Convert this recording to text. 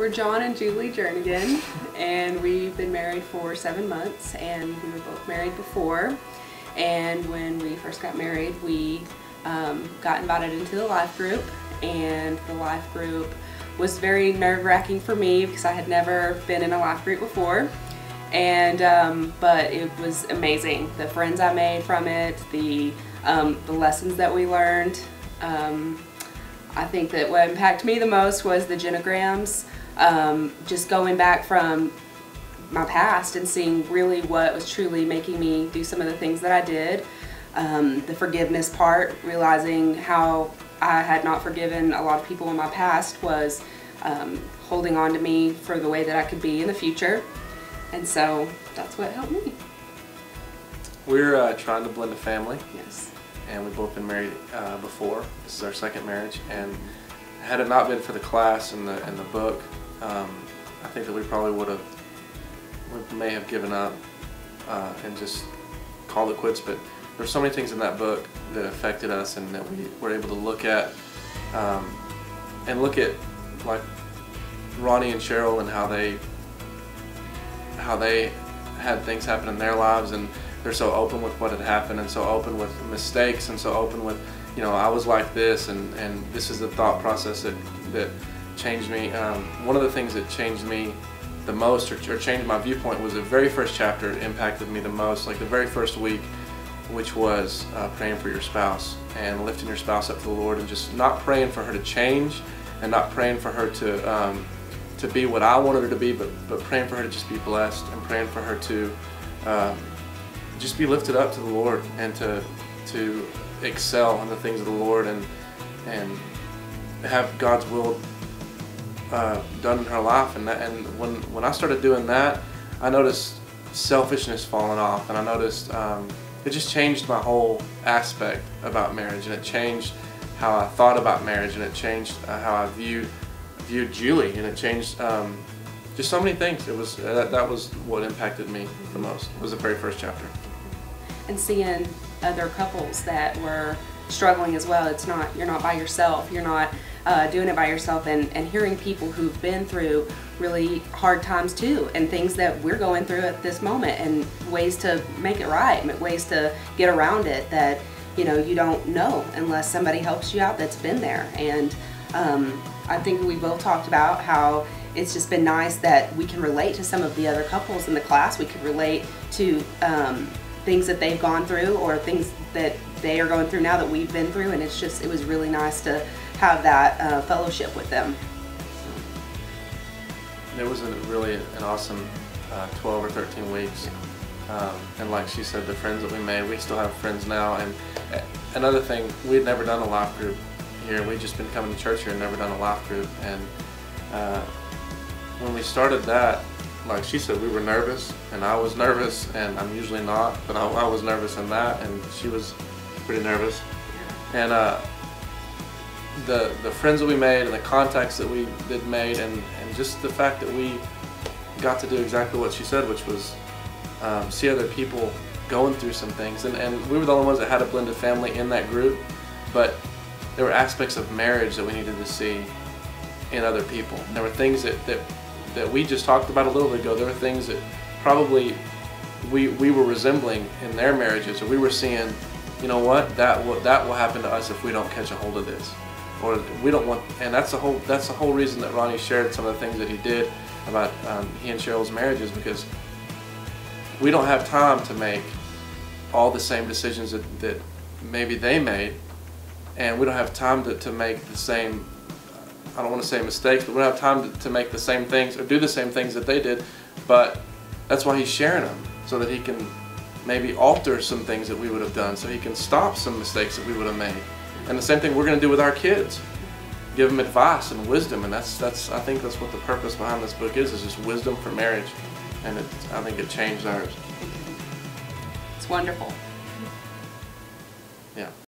We're John and Julie Jernigan, and we've been married for 7 months, and we were both married before. And when we first got married, we got invited into the life group, and the life group was very nerve-wracking for me because I had never been in a life group before. And but it was amazing. The friends I made from it, the lessons that we learned. I think that what impacted me the most was the genograms. Just going back from my past and seeing really what was truly making me do some of the things that I did. The forgiveness part, realizing how I had not forgiven a lot of people in my past was holding on to me for the way that I could be in the future. And so that's what helped me. We're trying to blend a family. Yes. And we've both been married before. This is our second marriage, and had it not been for the class and the book, I think that we probably we may have given up and just called it quits. But there's so many things in that book that affected us, and that we were able to look at like Ronnie and Cheryl and how they had things happen in their lives, and they're so open with what had happened, and so open with mistakes, and so open with, you know, I was like this, and this is the thought process that changed me. One of the things that changed me the most, or changed my viewpoint, was the very first chapter. It impacted me the most, like the very first week, which was praying for your spouse and lifting your spouse up to the Lord, and just not praying for her to change, and not praying for her to be what I wanted her to be, but praying for her to just be blessed, and praying for her to just be lifted up to the Lord, and to excel in the things of the Lord, and have God's will done in her life. And when I started doing that, I noticed selfishness falling off, and I noticed it just changed my whole aspect about marriage, and it changed how I thought about marriage, and it changed how I viewed Julie, and it changed just so many things. It was that was what impacted me the most. It was the very first chapter. And seeing other couples that were struggling as well. You're not by yourself. You're not doing it by yourself, and hearing people who've been through really hard times too, and things that we're going through at this moment, and ways to make it right, ways to get around it that, you know, you don't know unless somebody helps you out that's been there. And I think we both talked about how it's just been nice that we can relate to some of the other couples in the class. We could relate to things that they've gone through, or things that they are going through now that we've been through, and it was really nice to have that fellowship with them. It was really an awesome 12 or 13 weeks. And like she said, the friends that we made, we still have friends now. And another thing, we'd never done a life group here. We'd just been coming to church here and never done a life group. And when we started that, like she said, we were nervous, and I was nervous, and I'm usually not, but I was nervous in that, and she was pretty nervous. And the friends that we made, and the contacts that we made, and just the fact that we got to do exactly what she said, which was see other people going through some things. And we were the only ones that had a blended family in that group, but there were aspects of marriage that we needed to see in other people. And there were things that we just talked about a little bit ago. There were things that probably we were resembling in their marriages, or we were seeing, you know what, that will happen to us if we don't catch a hold of this, or we don't want. And that's the whole reason that Ronnie shared some of the things that he did about he and Cheryl's marriages, because we don't have time to make all the same decisions that maybe they made, and we don't have time to make the same, I don't want to say mistakes, but we don't have time to make the same things or do the same things that they did. But that's why he's sharing them, so that he can maybe alter some things that we would have done, so he can stop some mistakes that we would have made. And the same thing we're going to do with our kids. Give them advice and wisdom, and I think that's what the purpose behind this book is just wisdom for marriage. And I think it changed ours. It's wonderful. Yeah.